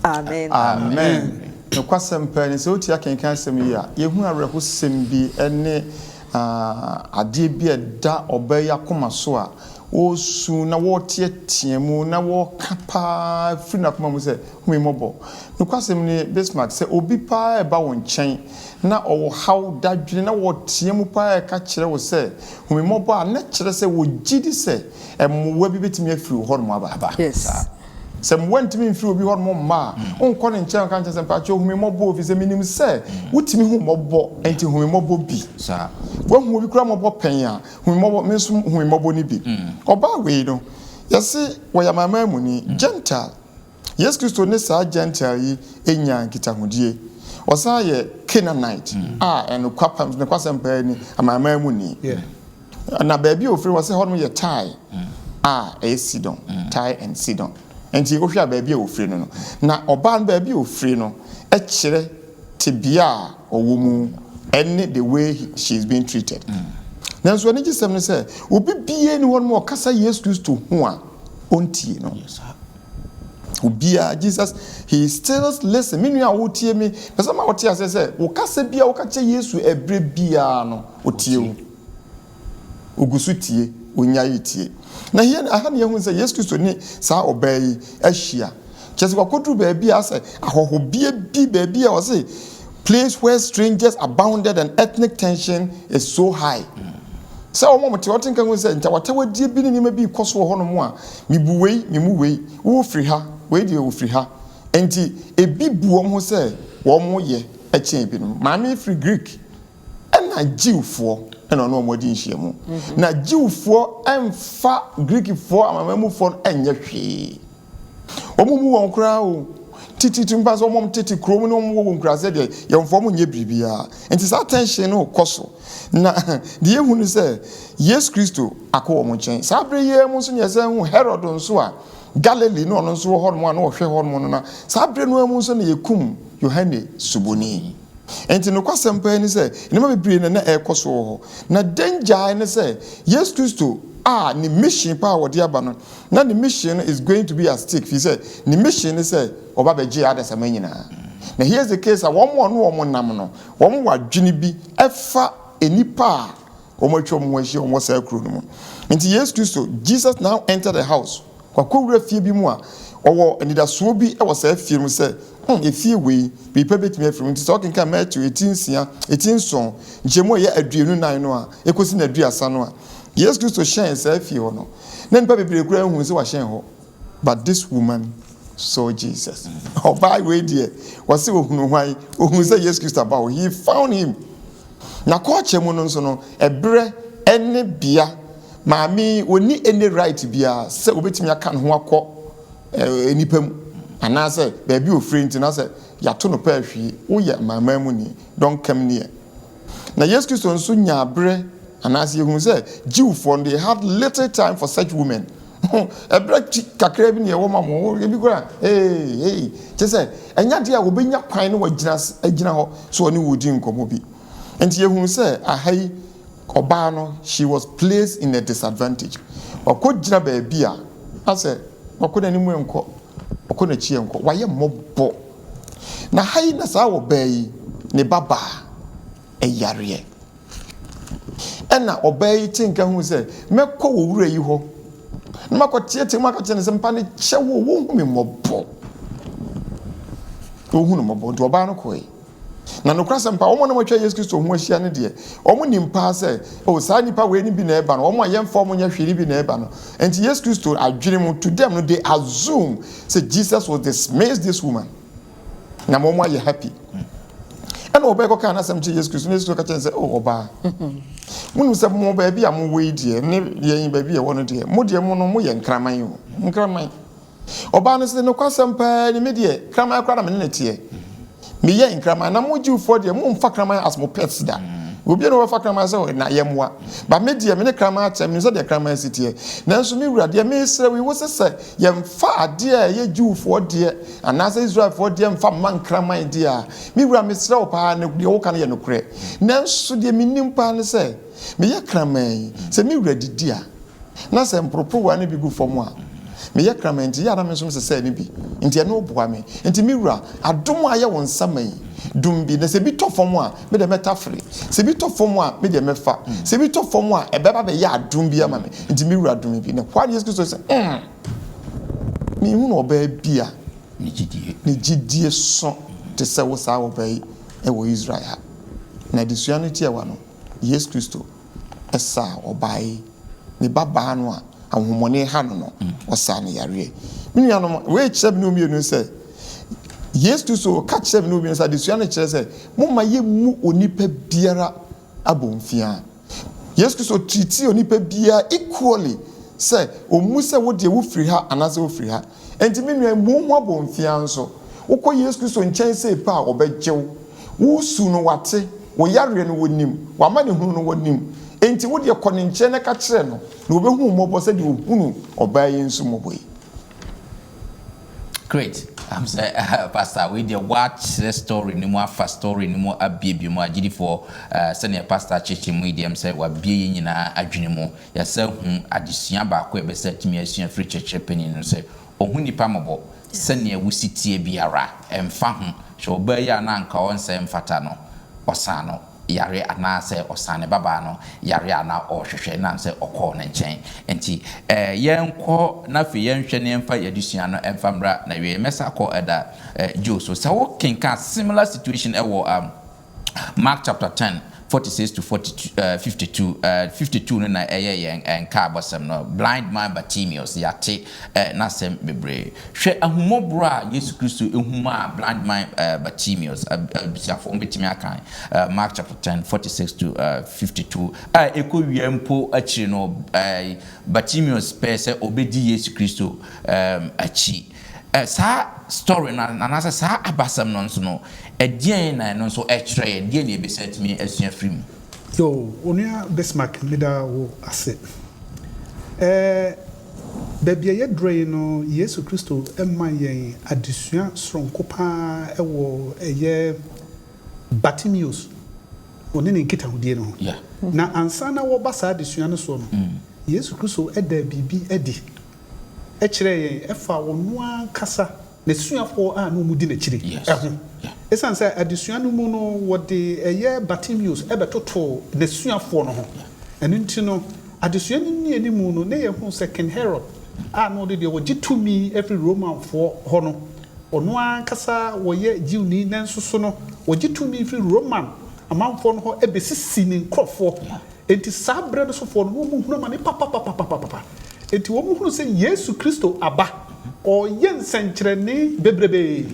Amen. Amen. No kwasem pa ni se otia kenkan sem yi a yehu awerɛho sem bi ene ade bi da oba ya koma so a o su na wo tiemu na wo kapa firi na koma mu se humi mobo no kwasem ni Bismarck se obi pa e ba wo nkyɛn na owo haw dadwene na wo tiemu pa e ka kyerɛ wo se humi mobo a na kyerɛ se wo gidi se emwa bi betimi afiri hɔ no aba. Yes. Some went to me through be one more on calling Chan Countess and Pacho, whom mobo is a minimum say, what me whom mobo and to whom mobo be, sir. When we cram about penya, whom mobo means whom mobo ni be. Or by way, no. Yes, see, why my memory, Gentile. Yes, Christo Nessa Gentile ye, Enya Kitahudie. Or say Canaanite. And the Quapams, the Quasam Penny, and my memory. Yeah. And a baby of free was a home your tie. A Sidon, tie and Sidon. And she go share baby o free no na oban baby o free no e kire tibia owumu any the way she's being treated. Now so any system say obi bie ni won mo kasa Jesus Christo ho a ontie no. Yes sir. Obia Jesus he still listen me nua wo tie me pesa ma wo tie say wo kasa bia wo ka che Yesu ebre bia no otie wo ogusu tie onya yitie. Na here I had young say yes Christo ni sa obey ahia. Just wakodru baby ase ahohobie bi baby I say place where strangers abounded and ethnic tension is so high. sɛ ɔmo te ɔte nka ho sɛ nta watawadi bi ne nneɛma bi kɔ so wɔ hɔ no mu a mibu wei mimu wei wo firi ha wei deɛ wo firi ha enti ebi bu wɔn ho sɛ wɔn yɛ ɛkyɛn bi no maame firi Greek ɛna Jewfoɔ ɛna ɔno ɔmo di nhyia mu na Jewfoɔ ɛmfa Greekfoɔ amamamufoɔ ɛnyɛ hwee ɔmo mu wɔn koraa o titi mpa so ɔmo titi kurom ne ɔmo wɔ nkura sɛ deɛ yɛmfo ɔmo nyɛ biribiara enti saa tension no kɔ so na deɛ ehu ne sɛ Yesu Kristo akɔ ɔmo nkyɛn saa bere yɛ mu nso nyɛ sɛ hu Herod nso a Galilee no ɔno nso wɔ hɔ no a na ɔhwɛ hɔ no na saa bere no mu nso na yɛkum Yohane Suboni enti no kwasɛm pa ni sɛ nneɛma bebree na ɛkɔ so wɔ hɔ na danger ne sɛ Yesu Kristo ne mission pa wɔde aba no na the mission is going to be at stake fi sɛ the mission is say oba begye adasama nyinaa na here's the case a wɔn nam no wɔn wadwene bi ɛfa enipa a wɔn atwa wɔn ahyia wɔn saa kuro no mu nti Yesu Kristo Jesus now entered the house kwakɔwura fie bi mu a ɔwɔ anidasoɔ bi ɛwɔ saa fie mu sɛ efie wei bipa betumi afiri mu nti sɛ ɔkenka Matthew 18:7 nkyɛmu a ɛyɛ aduonu nan no a ekosi na aduasa no a Yes Kristo hyɛn saa fie hɔ no na nipa bebree kura hu sɛ wahyɛn hɔ but this woman saw Jesus ɔbaa wei deɛ wɔse ohunu hwan ohunu sɛ Yes Kristo aba hɔ he found him na kɔɔkyɛ mu no nso no ɛbrɛ ɛne bea maame oni any right bia sɛ obetumi aka ne ho akɔ nipa mu anaasɛ baabi ofiri nti na sɛ yato no pa ahwie woyɛ maama mu ni don't come near na Yes Kristo nso nya abrɛ anaasɛ yɛhu sɛ Jewfoɔ they had little time for such women ɛbrɛ kakra bi ne yɛwɔ ma mo ebi kora kyɛ sɛ ɛnya deɛ a wɔbɛnya kwan no agyina hɔ so ɔne wɔdi nkɔmmɔ bi nti yɛhu sɛ ahai ɔbaa no she was placed in a disadvantage ɔkɔ gyina baabi a asɛ ɔkɔ n'anim nkɔ ɔkɔ n'akyi nkɔ wayɛ mmɔbɔ na hai na saa wɔ baa yi ne babaa ɛyareɛ ɛna ɔbaa yi tinka hu sɛ mɛkɔ wɔ wura yi hɔ na makɔ tietie mu aka kyerɛ ne sɛ mpa ne kyɛ wo wohu me mmɔbɔ wohu no mmɔbɔ nti ɔbaa no kɔe na nokora sɛ mpa ɔmo na matwa Yesu Kristo ho ahyia no deɛ ɔmo nimpa sɛ saa nipa wei ni bi na ɛba no ɔmo a yɛmfa ɔmo nyɛ hwee bi na ɛba no nti Yesu Kristo adwene mu to them no they assume sɛ Jesus will dismiss this woman na ɔmo ayɛ happy ɛna ɔbaa kɔ kan asɛm kyerɛ Yesu Kristo na Yesu ka kyerɛ sɛ ɔbaa munu sɛ mo baabi a mo wei deɛ ne yɛn baabi a wɔno deɛ mo deɛ mo no mo yɛ nkraman o nkraman ɔbaa no sɛ no kwasɛm paa ne me deɛ kraman kora na me ne teɛ me yɛ nkraman na mo Jewfoɔ deɛ mo mfa kraman as mo pets da obi no wɔfa kraman sɛ na yɛ moa ba me deɛ me ne kraman akyɛ me sɛ deɛ kraman si teɛ nanso me wura deɛ me srɛ wi wo sɛ yɛmfa adeɛ a ɛyɛ Jewfoɔ deɛ anaasɛ Israelfoɔ deɛ mfa man kraman deɛ a me wura me srɛ wo paa ne deɛ wo ka no yɛ nokorɛ nanso deɛ me nim paa ne sɛ me yɛ kraman sɛ me wura didi a na sɛ mproprowa ne bi gu fam a me yɛ kraman nti yɛ ana me nso sɛ ne bi nti ɛno boa me nti me wura adom a yɛ won saman dum bi na sɛ bi tɔ fam a me de meta free sɛ bi tɔ fam a me de mefa sɛ bi tɔ fam a ɛbɛba bɛ yɛ adom bi ama me nti me wura dum bi na kwa Yesu Kristo sɛ me hu no ɔbaa bi a ne gidie so te sɛ wo saa ɔbaa yi ɛwɔ Israel ha na desua no tie wa no Yesu Kristo ɛsa ɔbaa yi ne babaa no a ahomone ha no ɔsa ne yare me nuanom we kyerɛ bi no mienu sɛ Yesu Kristo ka kyerɛ bi no mienu sɛ desua no kyerɛ sɛ momma yɛ mu onipa biara abomfia Yesu Kristo treat onipa biara equally sɛ omu sɛ wo de wo firi ha anaasɛ wo firi ha enti me nua mu ho abomfia nso wokɔ Yesu Kristo nkyɛn sɛ pa a ɔbɛgyew wo su no wate wo yare no wonim wama ne hunu no wonim enti wo de kɔ ne nkyɛn na ka kyerɛ no na obehu mmɔbɔ sɛ de ohunu ɔbaa yi nso mmɔbɔ yi. Great. I'm saying, Pastor, we did watch the story, no more fast story, no more abuse, more agility for senior Pastor Chichi Medium said, what being in a adrenimo, yourself, addition back, where beset me as your free church opinion and say, oh, when the pamable, senior Wusiti Biara, and Fahum, shall bear your nanka on Sam Fatano, or Sano. Yare anase osane baba no yare ana ohwehwe na nse okọ na nchen enti yenkọ na fe yenhwe ne mfa yadusua no emfamra na we mesa kọ eda jo so wo kenka similar situation ewo Mark chapter 10 46 to 52 no na eye and car bosam no blind man Bartimaeus yate na sem bebre hwe ahumobro a Yesu Kristo ehuma blind man Bartimaeus bisiafo mbetimi akan Mark chapter 10 46 to 52 ekowiempo achi no Bartimaeus pese obedi Yesu Kristo achi sa story na sa abasam no nso no edien na no nso ekire edien na ebesetimi asua frim yo onua Bismarck mida wo ase bebia ye dre no Yesu Kristo emma yen adesua soronko pa ewo eye Bartimaeus oni ne nkita hodie no na ansa na wo basa adesua no so no Yesu Kristo eda bibi edi ekire yen efa wonua kasa na suafo a no mudi na kire esan say adesua no mu no wode eye Bartimaeus ebetoto na suafo no ho enu nti no adesua ni animu no na ye hu second Herod no de wogitumi every Roman for ho no ono ankasa woye jiwni na nsoso no wogitumi every Roman amanfo no ho ebesisi ni nkrofo enti sabre no so fo no mu hunu ma ne papa enti wo mu hunu se Yesu Kristo aba o yen senkreni bebrebe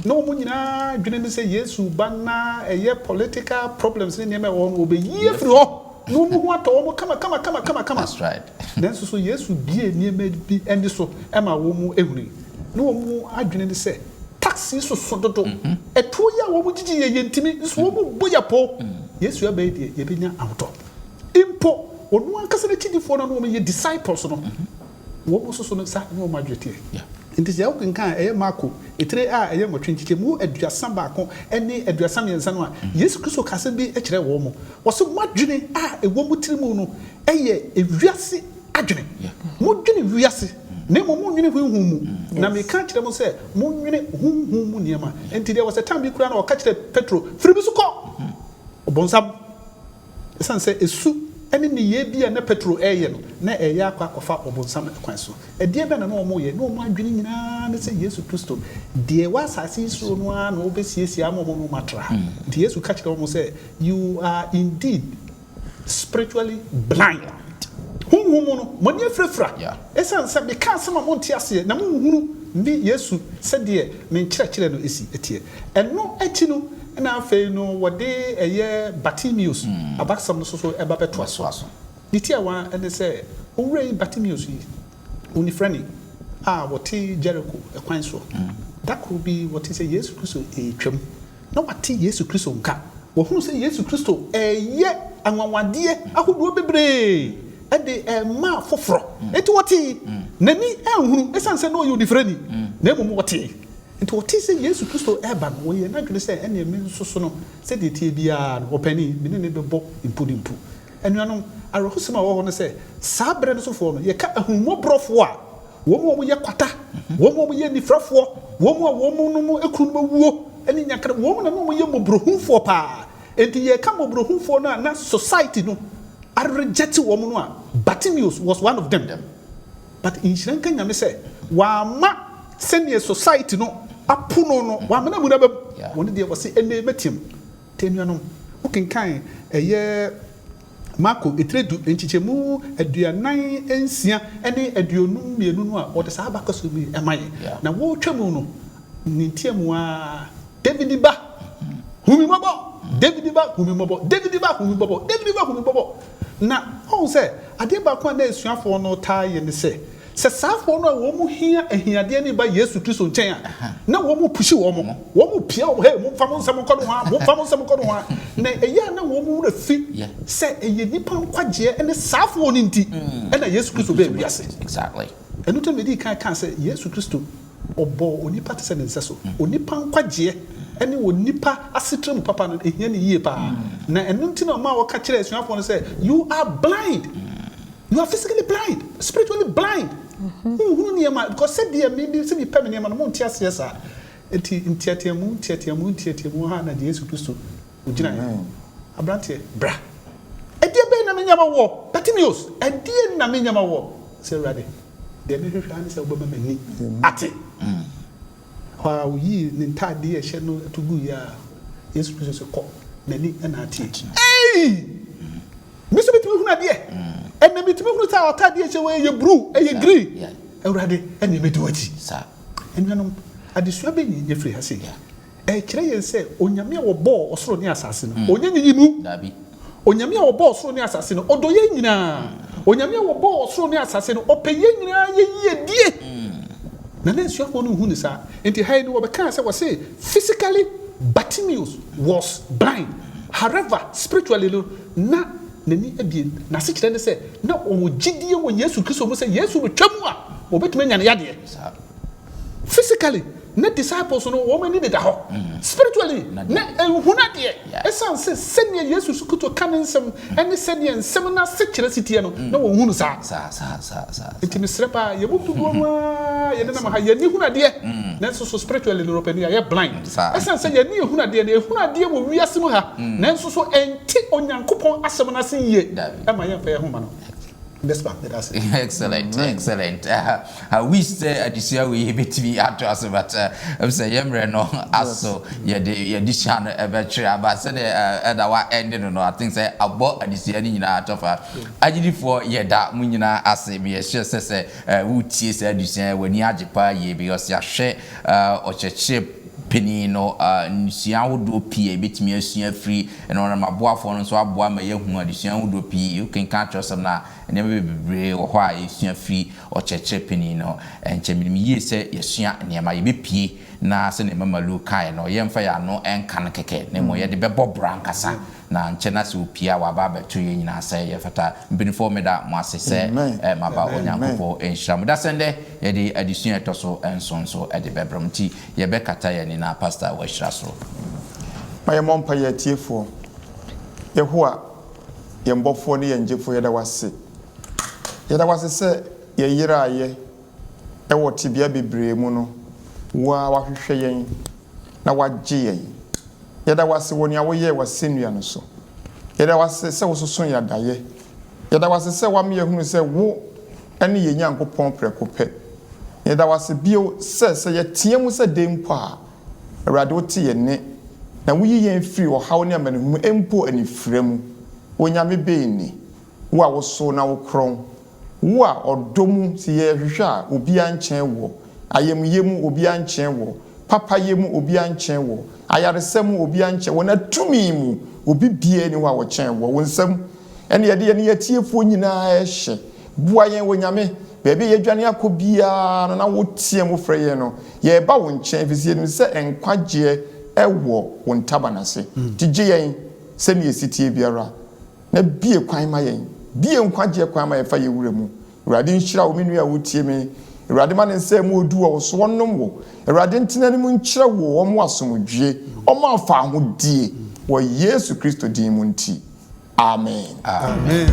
no mu nyina dwene ne se Yesu bana eye political problems ne me won obeyi afri ho no mu hu ato wo kama that's right then so Yesu bie ne me bi ende so ema wo mu ehuri no wo mu adwene ne se taxi so dodo eto ya wo mu gigi ye yentimi so wo mu boya po Yesu abai die ye benya awto impo onu ankasa na tidifo na no mo ye disciples no wo mo so no sa no mo adwete nti ya ukinkan eye Marko etre a eye motwenchike mu aduasa baako ene aduasa miensa no a Yesu Kristo kase bi e kire wo mo wo so madwene a ewo mu tirimu no eye ewiase adwene mo dwene wiase na mo nwene hu mu na me ka kire mo se mo nwene hu mu niema nti there was a time bi kura na o ka kire Petro firi bi so ko obonsam esan se esu ene ne ye bia na Petro eye no na eye akwakofa obonsam kwan so edie be na no mo ye no mo adwene nyina ne se Yesu Kristo de wa asase so no a no obesiesie am mo no matra nti Yesu ka kire mo se you are indeed spiritually blind humumu no moni afrefra esan se be ka sama mo ntiase na mo hunu ndi Yesu se de me nkyerɛkyerɛ no esi etie eno achi no na afei no wode eye Bartimaeus abaksam no so eba beto aso nitia wa ene se owrei Bartimaeus yi oni frani wote Jericho ekwan so that could be what is Yesu Kristo etwam na wate Yesu Kristo nka wo hunu se Yesu Kristo eye anwanwade ahodo bebre ede ma foforo eti wate nani ehunu esanse no you different na emu wate enti wate se Yesu Kristo eba no ye na dwene se ene emi nsoso no se de tie bia no opani mini ne bebo impudimpu enuanom arohosema wo no se sabre no sofo no ye ka ahummobrofo a wo mo ye kwata wo mo ye nifrafo wo mo no mo ekunu mawuo eni nyakra wo mo na mo ye mobrohunfo pa enti ye ka mobrohunfo no na society no I reject woman no Bartimaeus was one of them but in Sri Lanka nyame say wa ma senior society no apuno no wa ma na mu na ba woni de was ene metim tenuanom ukenkan eye Marko etredu enchichemu aduanan ensia ene aduonum mienu no a wode sa abakaso mi emaye na wo twam no nintiamu a David ba humi mabo David ba humi mabo na on say ade ba kwa na esuafo no taye ne se safo no wo mu hia ahiade ne ba Yesu Kristo nchen a na wo mu pushi wo mu pia wo he mo fa mo nsem ko no ha na eya na wo mu refi se eye nipa nkwaje ene safo no nti na Yesu Kristo be wiase exactly enu to medi kan se Yesu Kristo obo onipa te se ne nseso onipa nkwaje ene wo nipa asetrem papa no ehia ne yie pa na enu nti na ma wo ka kire asuafo no say you are blind, you are physically blind, spiritually blind hunu niema because said there maybe se bi pem niema no mo ntia se sa enti ntiatiamu ha na Yesu Kristo ogina abrante bra edie be na menyama wo Bartimaeus edie na menyama wo se rade de me hwehwa ne se obama mani ate wa yi ni ntade ye hye no tugu ya Yesu Kristo se ko nani na ate Miso bitimi huna de enne bitimi hunu ta otade che we ye bru e ye green awurade enne me duwaji sa enwanom adesua be ni nyefri ha se e kire yen se onyame wo bo osoro ni asase no onyanyi mu dabi onyame wo bo osoro ni asase no odoye nyina onyame wo bo osoro ni asase no opeye nyina ye die na nsuafo no hu ni sa enti hai no be kan se wo say physically Bartimaeus was blind, however spiritually na nani ebie na se kire ne se na o gidie wo Yesu Kristo mo se Yesu betwam a obetuma nya ne yade physically na disciples no wo mani da ho spiritually na ehuna de esan se senia Yesu Kristo kanensem ene senia ensem na se kire sitie no na wo hunu sa enti misrepa ye bubu ma ye na ma ha ye ni huna de na so spiritually no open ya blind esan se ye ni huna de wo wiase mu ha na so enti onyankopon asem na se ye e ma ye fa ye huma no. Excellent. I wish this year we between at us, but say Yemre no also ye addition ever but said that ending no I think say about this year in out of actually for ye that munina as me sure say who tease this year when ya jipa ye because ya share or church penny no nsia wodo pie betimi asua free and on my boafo no so aboa ma yehu adesua wodo pie you can catch us na ne bebre wo ho a yesua free o cheche penny no enchemim ye se yesua ne ma ye be pie na se ne mama lu kai no yemfa ya no enkan keke ne mo ye de bebo brankasa na nchena se opia wa ba beto ye nyina se ye fata mbinifo meda mo asese maba onyankopɔ enhira da sende ye de adesua etoso ensonso e de bebromti ye be kata ye ni na pastor wa hira so my mom pa ye tiefo ye ho a ye mbofo ne ye njefo ye da wase se ye yira ye e wo tibia bebre mu no wa hwehwe yen na wagye yen yeda wase woni awoye wasenua no so yeda wase se wososo ya daye yeda wase se wame yehunu se wo ene ye nyankopon prekope yeda wase bio se ye tiemu se dempo a awrade wote ye ne na wuyi yen free wo hawo ne amanehum empo anifremu wonyame beeni wo a woso na wo kron wo a odomu si ye hwehwe a obi anchen wo ayemyemu obi anchen wo papa yemu obi anchen wo ayaresem obi anchen wo na tumi mu obi bie ni wa wo chen wo wonsam ene ye de ne yatiefo nyina ehye bua yen wonyame bebe ye dwane akobia na wo tie mu frɛ ye no ye ba wo nchen fisie ni se enkwagye ewo wo ntabanase tigye yen se ne yesitie biara na bie kwan ma yen bie nkwagye kwan ma ye fa ye wuremu urade nhyira wo menu a wo tie me urade ma ne nse mu odu wo so wonnom wo urade ntenani mu nkyira wo omo asomdwie omo afa ahodie wo Yesu Kristo din mu nti amen amen.